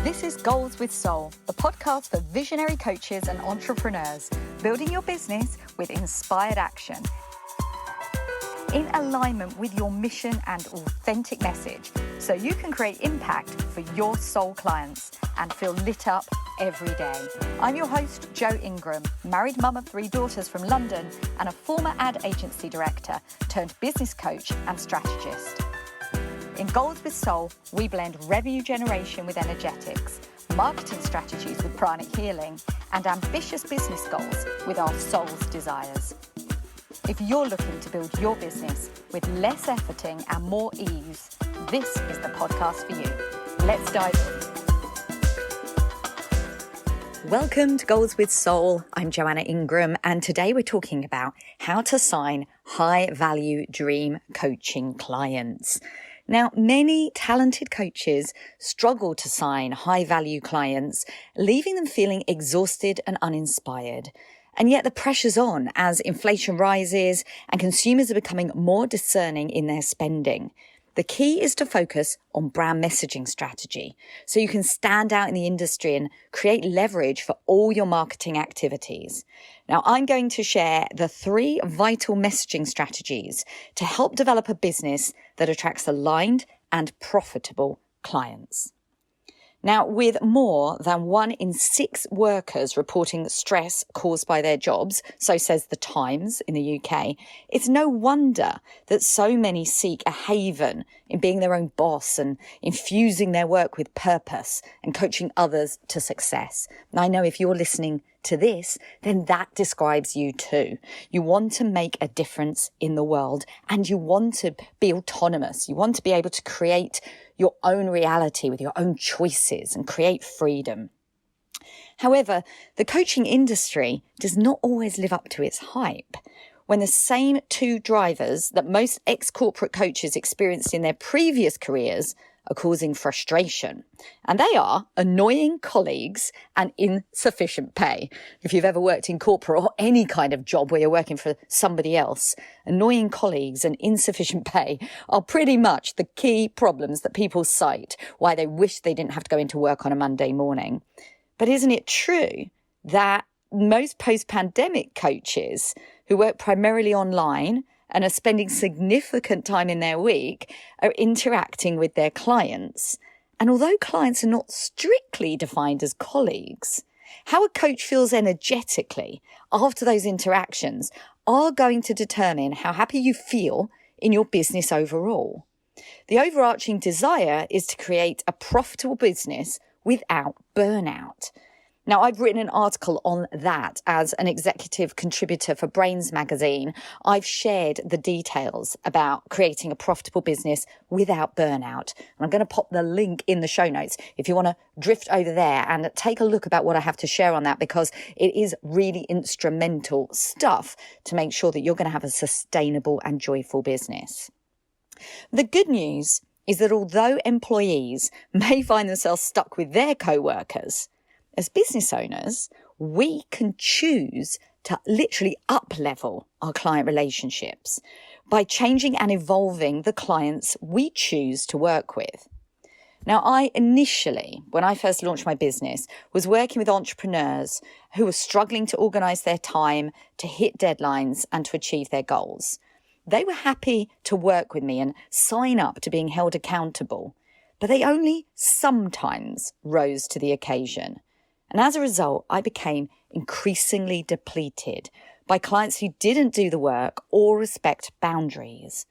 This is Goals with Soul, the podcast for visionary coaches and entrepreneurs, building your business with inspired action. In alignment with your mission and authentic message, so you can create impact for your soul clients and feel lit up every day. I'm your host, Jo Ingram, married mum of 3 daughters from London and a former ad agency director turned business coach and strategist. In Goals with Soul, we blend revenue generation with energetics, marketing strategies with pranic healing, and ambitious business goals with our soul's desires. If you're looking to build your business with less efforting and more ease, this is the podcast for you. Let's dive in. Welcome to Goals with Soul. I'm Joanna Ingram, and today we're talking about how to sign high-value dream coaching clients. Now, many talented coaches struggle to sign high-value clients, leaving them feeling exhausted and uninspired. And yet the pressure's on as inflation rises and consumers are becoming more discerning in their spending. The key is to focus on brand messaging strategy so you can stand out in the industry and create leverage for all your marketing activities. Now, I'm going to share the 3 vital messaging strategies to help develop a business that attracts aligned and profitable clients. Now, with more than 1 in 6 workers reporting stress caused by their jobs, so says The Times in the UK, it's no wonder that so many seek a haven in being their own boss and infusing their work with purpose and coaching others to success. And I know if you're listening to this, then that describes you too. You want to make a difference in the world and you want to be autonomous. You want to be able to create your own reality with your own choices and create freedom. However, the coaching industry does not always live up to its hype. When the same 2 drivers that most ex-corporate coaches experienced in their previous careers are causing frustration. And they are annoying colleagues and insufficient pay. If you've ever worked in corporate or any kind of job where you're working for somebody else, annoying colleagues and insufficient pay are pretty much the key problems that people cite why they wish they didn't have to go into work on a Monday morning. But isn't it true that most post-pandemic coaches who work primarily online and are spending significant time in their week are interacting with their clients? And although clients are not strictly defined as colleagues, how a coach feels energetically after those interactions are going to determine how happy you feel in your business overall. The overarching desire is to create a profitable business without burnout. Now, I've written an article on that as an executive contributor for Brains magazine. I've shared the details about creating a profitable business without burnout. And I'm going to pop the link in the show notes if you want to drift over there and take a look about what I have to share on that, because it is really instrumental stuff to make sure that you're going to have a sustainable and joyful business. The good news is that although employees may find themselves stuck with their co-workers, as business owners, we can choose to literally uplevel our client relationships by changing and evolving the clients we choose to work with. Now, I initially, when I first launched my business, was working with entrepreneurs who were struggling to organize their time, to hit deadlines, and to achieve their goals. They were happy to work with me and sign up to being held accountable, but they only sometimes rose to the occasion. And as a result, I became increasingly depleted by clients who didn't do the work or respect boundaries.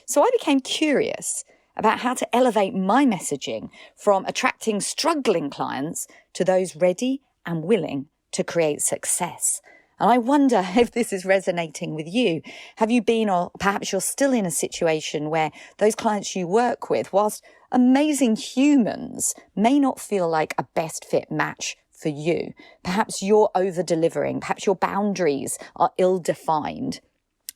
So I became curious about how to elevate my messaging from attracting struggling clients to those ready and willing to create success. And I wonder if this is resonating with you. Have you been, or perhaps you're still in a situation where those clients you work with, whilst amazing humans, may not feel like a best fit match for you? Perhaps you're over-delivering. Perhaps your boundaries are ill-defined.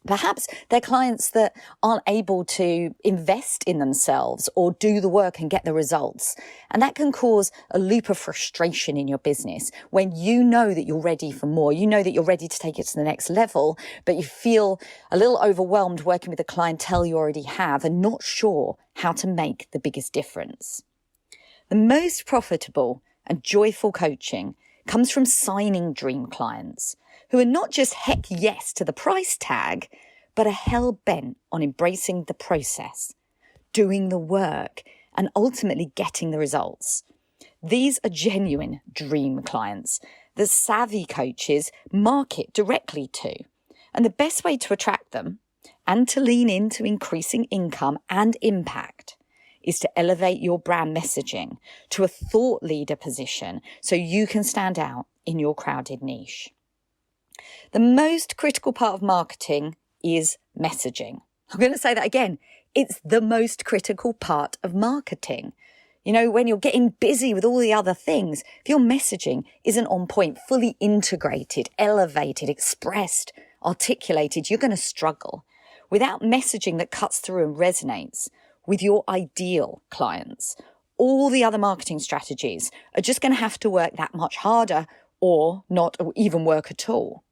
Perhaps they're clients that aren't able to invest in themselves or do the work and get the results. And that can cause a loop of frustration in your business when you know that you're ready for more. You know that you're ready to take it to the next level, but you feel a little overwhelmed working with the clientele you already have and not sure how to make the biggest difference. The most profitable and joyful coaching comes from signing dream clients who are not just heck yes to the price tag, but are hell-bent on embracing the process, doing the work, and ultimately getting the results. These are genuine dream clients that savvy coaches market directly to. And the best way to attract them and to lean into increasing income and impact is to elevate your brand messaging to a thought leader position so you can stand out in your crowded niche. The most critical part of marketing is messaging. I'm going to say that again. It's the most critical part of marketing. You know, when you're getting busy with all the other things, if your messaging isn't on point, fully integrated, elevated, expressed, articulated, you're going to struggle. Without messaging that cuts through and resonates with your ideal clients, all the other marketing strategies are just going to have to work that much harder or not even work at all.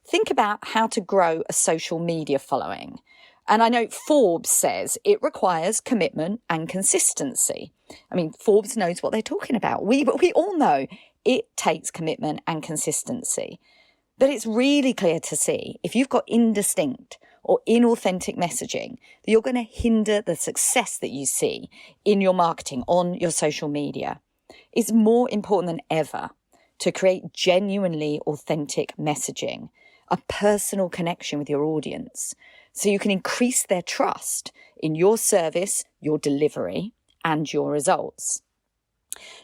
Think about how to grow a social media following. And I know Forbes says it requires commitment and consistency. I mean, Forbes knows what they're talking about. We all know it takes commitment and consistency. But it's really clear to see if you've got indistinct or inauthentic messaging, that you're going to hinder the success that you see in your marketing on your social media. It's more important than ever to create genuinely authentic messaging, a personal connection with your audience, so you can increase their trust in your service, your delivery, and your results.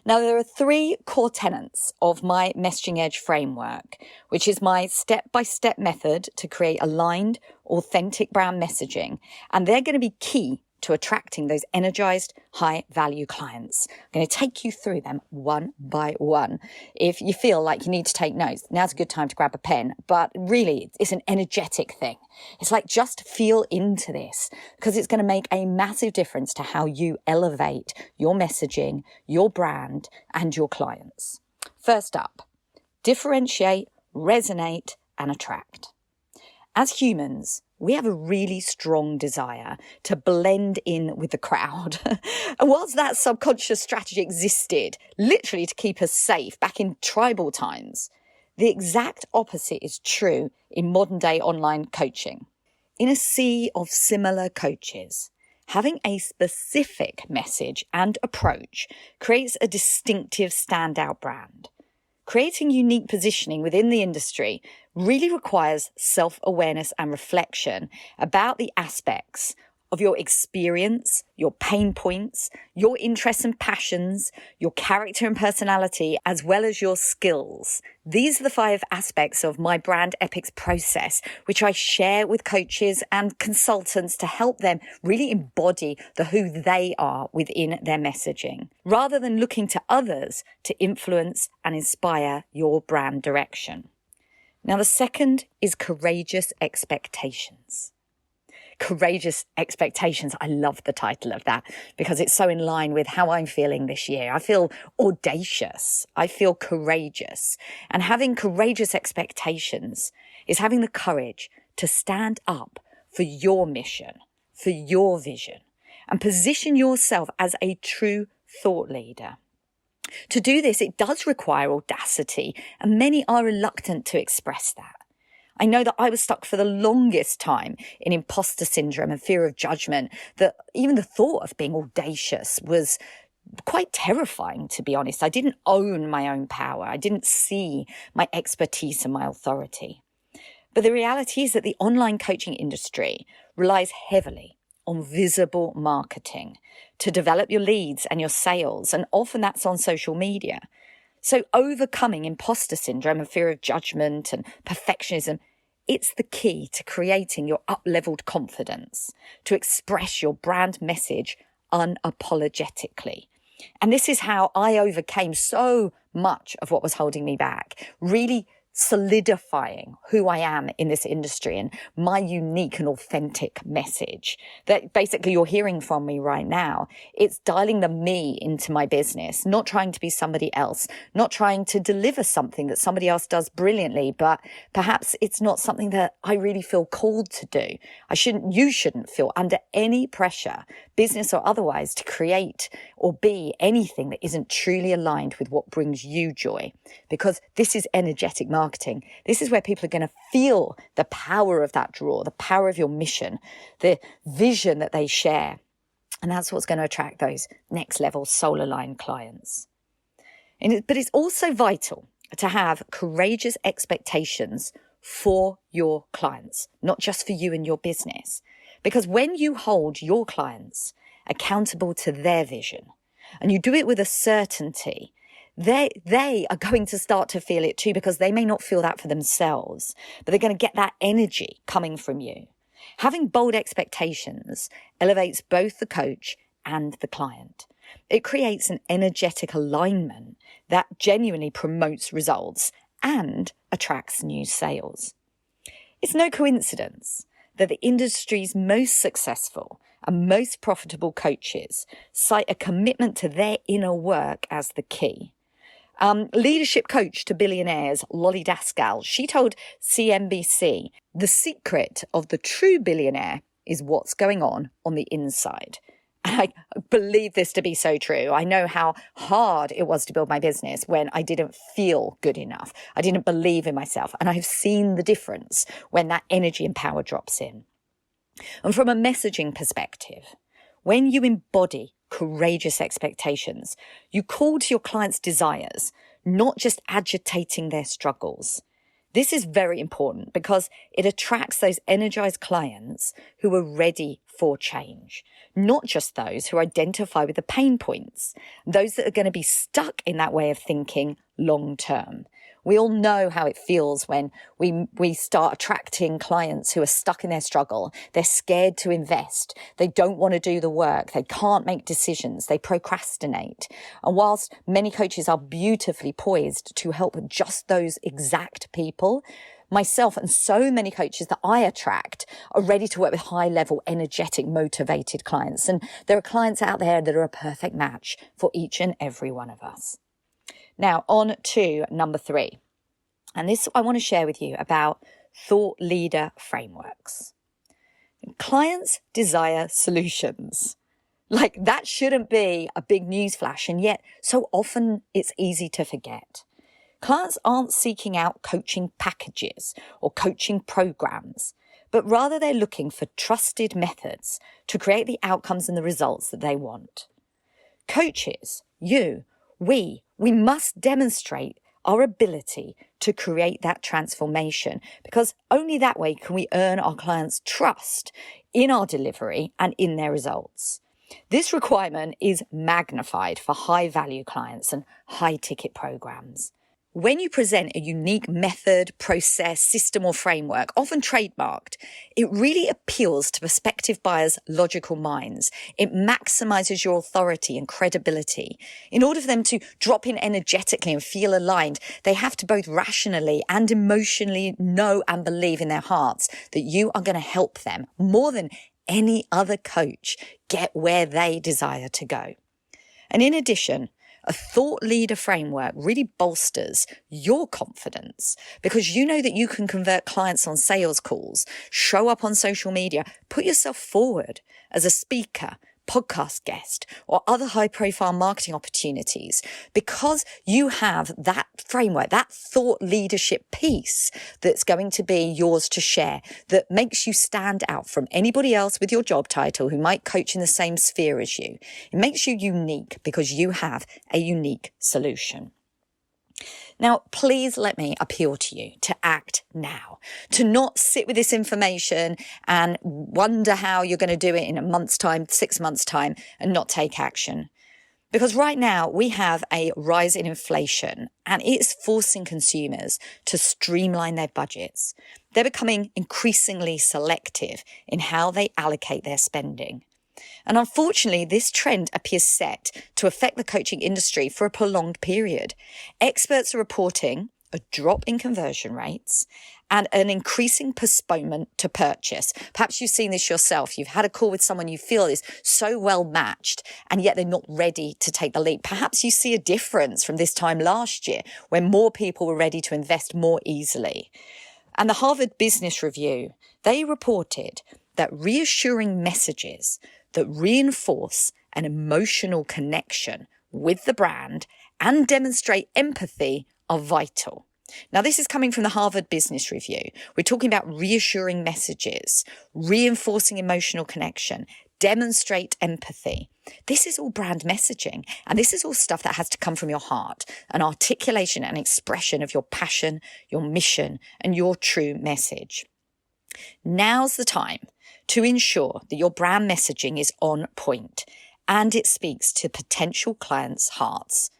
Now, there are 3 core tenets of my Messaging Edge framework, which is my step-by-step method to create aligned, authentic brand messaging. And they're going to be key to attracting those energized, high-value clients. I'm going to take you through them one by one. If you feel like you need to take notes, now's a good time to grab a pen. But really, it's an energetic thing. It's like just feel into this because it's going to make a massive difference to how you elevate your messaging, your brand, and your clients. First up, differentiate, resonate, and attract. As humans, we have a really strong desire to blend in with the crowd. And whilst that subconscious strategy existed, literally to keep us safe back in tribal times, the exact opposite is true in modern day online coaching. In a sea of similar coaches, having a specific message and approach creates a distinctive standout brand. Creating unique positioning within the industry really requires self-awareness and reflection about the aspects of your experience, your pain points, your interests and passions, your character and personality, as well as your skills. These are the 5 aspects of my Brand Epics process, which I share with coaches and consultants to help them really embody the who they are within their messaging, rather than looking to others to influence and inspire your brand direction. Now, the second is courageous expectations. Courageous expectations. I love the title of that because it's so in line with how I'm feeling this year. I feel audacious. I feel courageous. And having courageous expectations is having the courage to stand up for your mission, for your vision, and position yourself as a true thought leader. To do this, it does require audacity, and many are reluctant to express that. I know that I was stuck for the longest time in imposter syndrome and fear of judgment, that even the thought of being audacious was quite terrifying, to be honest. I didn't own my own power. I didn't see my expertise and my authority. But the reality is that the online coaching industry relies heavily on visible marketing to develop your leads and your sales, and often that's on social media. So overcoming imposter syndrome and fear of judgment and perfectionism, it's the key to creating your up-leveled confidence, to express your brand message unapologetically. And this is how I overcame so much of what was holding me back, really solidifying who I am in this industry and my unique and authentic message that basically you're hearing from me right now. It's dialing the me into my business, not trying to be somebody else, not trying to deliver something that somebody else does brilliantly, but perhaps it's not something that I really feel called to do. You shouldn't feel under any pressure, business or otherwise, to create or be anything that isn't truly aligned with what brings you joy, because this is energetic marketing. This is where people are going to feel the power of that draw, the power of your mission, the vision that they share. And that's what's going to attract those next level soul aligned clients. But it's also vital to have courageous expectations for your clients, not just for you and your business. Because when you hold your clients accountable to their vision and you do it with a certainty, they are going to start to feel it too, because they may not feel that for themselves, but they're going to get that energy coming from you. Having bold expectations elevates both the coach and the client. It creates an energetic alignment that genuinely promotes results and attracts new sales. It's no coincidence that the industry's most successful and most profitable coaches cite a commitment to their inner work as the key. Leadership coach to billionaires, Lolly Daskal, she told CNBC, the secret of the true billionaire is what's going on the inside. And I believe this to be so true. I know how hard it was to build my business when I didn't feel good enough. I didn't believe in myself. And I've seen the difference when that energy and power drops in. And from a messaging perspective, when you embody courageous expectations, you call to your clients' desires, not just agitating their struggles. This is very important because it attracts those energized clients who are ready for change, not just those who identify with the pain points, those that are going to be stuck in that way of thinking long term. We all know how it feels when we start attracting clients who are stuck in their struggle. They're scared to invest. They don't want to do the work. They can't make decisions. They procrastinate. And whilst many coaches are beautifully poised to help just those exact people, myself and so many coaches that I attract are ready to work with high-level, energetic, motivated clients. And there are clients out there that are a perfect match for each and every one of us. Now, on to number 3. And this I want to share with you about thought leader frameworks. Clients desire solutions. Like, that shouldn't be a big news flash, and yet so often it's easy to forget. Clients aren't seeking out coaching packages or coaching programs, but rather they're looking for trusted methods to create the outcomes and the results that they want. Coaches, we must demonstrate our ability to create that transformation, because only that way can we earn our clients' trust in our delivery and in their results. This requirement is magnified for high-value clients and high-ticket programs. When you present a unique method, process, system or framework, often trademarked, it really appeals to prospective buyers' logical minds. It maximizes your authority and credibility. In order for them to drop in energetically and feel aligned, they have to both rationally and emotionally know and believe in their hearts that you are going to help them more than any other coach get where they desire to go. And in addition, a thought leader framework really bolsters your confidence, because you know that you can convert clients on sales calls, show up on social media, put yourself forward as a speaker, podcast guest, or other high-profile marketing opportunities, because you have that framework, that thought leadership piece that's going to be yours to share, that makes you stand out from anybody else with your job title who might coach in the same sphere as you. It makes you unique because you have a unique solution. Now, please let me appeal to you to act now, to not sit with this information and wonder how you're going to do it in a month's time, 6 months' time, and not take action. Because right now we have a rise in inflation and it's forcing consumers to streamline their budgets. They're becoming increasingly selective in how they allocate their spending. And unfortunately, this trend appears set to affect the coaching industry for a prolonged period. Experts are reporting a drop in conversion rates, and an increasing postponement to purchase. Perhaps you've seen this yourself. You've had a call with someone you feel is so well matched, and yet they're not ready to take the leap. Perhaps you see a difference from this time last year when more people were ready to invest more easily. And the Harvard Business Review, they reported that reassuring messages that reinforce an emotional connection with the brand and demonstrate empathy are vital. Now, this is coming from the Harvard Business Review. We're talking about reassuring messages, reinforcing emotional connection, demonstrate empathy. This is all brand messaging, and this is all stuff that has to come from your heart, an articulation and expression of your passion, your mission, and your true message. Now's the time to ensure that your brand messaging is on point and it speaks to potential clients' hearts.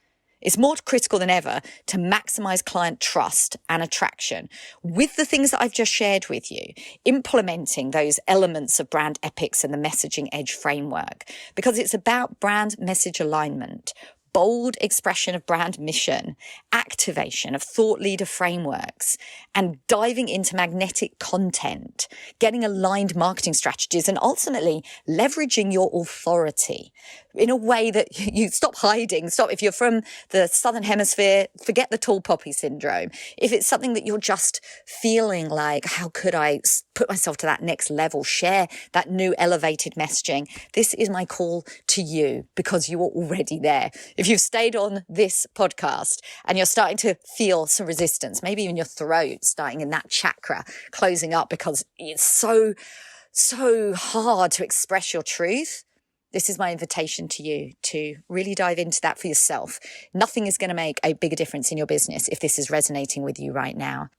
It's more critical than ever to maximize client trust and attraction with the things that I've just shared with you, implementing those elements of brand epics and the messaging edge framework, because it's about brand message alignment, bold expression of brand mission, activation of thought leader frameworks, and diving into magnetic content, getting aligned marketing strategies, and ultimately leveraging your authority in a way that you stop hiding. Stop. If you're from the Southern Hemisphere, forget the tall poppy syndrome. If it's something that you're just feeling like, how could I put myself to that next level, share that new elevated messaging, this is my call to you because you are already there. If you've stayed on this podcast and you're starting to feel some resistance, maybe even your throat starting in that chakra closing up because it's so hard to express your truth, this is my invitation to you to really dive into that for yourself. Nothing is going to make a bigger difference in your business if this is resonating with you right now.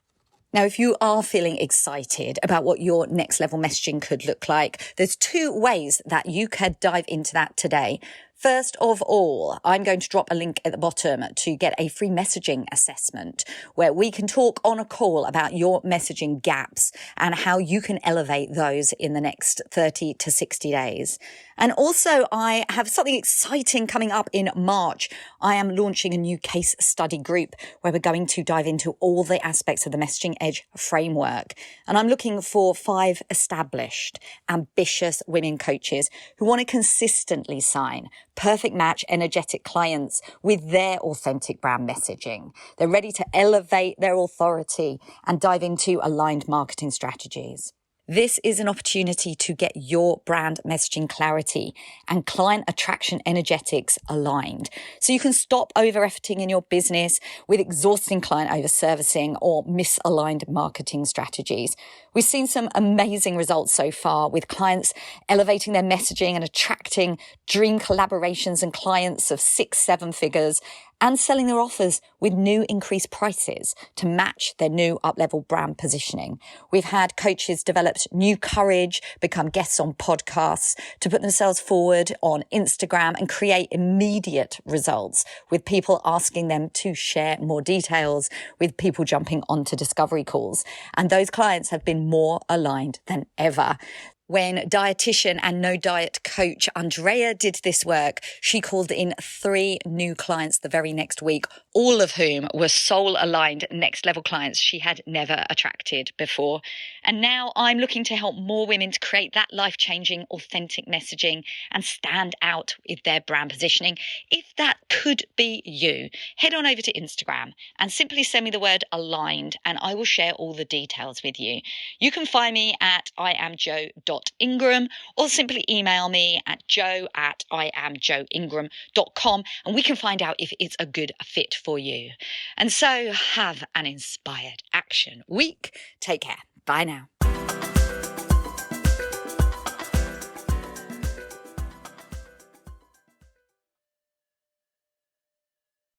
Now, if you are feeling excited about what your next level messaging could look like, there's 2 ways that you could dive into that today. First of all, I'm going to drop a link at the bottom to get a free messaging assessment where we can talk on a call about your messaging gaps and how you can elevate those in the next 30 to 60 days. And also, I have something exciting coming up in March. I am launching a new case study group where we're going to dive into all the aspects of the Messaging Edge framework. And I'm looking for 5 established, ambitious women coaches who want to consistently sign perfect match energetic clients with their authentic brand messaging. They're ready to elevate their authority and dive into aligned marketing strategies. This is an opportunity to get your brand messaging clarity and client attraction energetics aligned. So you can stop over-efforting in your business with exhausting client over-servicing or misaligned marketing strategies. We've seen some amazing results so far with clients elevating their messaging and attracting dream collaborations and clients of 6-7 figures and selling their offers with new increased prices to match their new uplevel brand positioning. We've had coaches develop new courage, become guests on podcasts, to put themselves forward on Instagram and create immediate results with people asking them to share more details, with people jumping onto discovery calls. And those clients have been more aligned than ever. When dietitian and no diet coach Andrea did this work, she called in 3 new clients the very next week, all of whom were soul aligned next level clients she had never attracted before. And now I'm looking to help more women to create that life-changing, authentic messaging and stand out with their brand positioning. If that could be you, head on over to Instagram and simply send me the word aligned and I will share all the details with you. You can find me at iamjo.ingram or simply email me at joe@iamjoeingram.com and we can find out if it's a good fit for you. And so have an inspired action week. Take care. Bye now.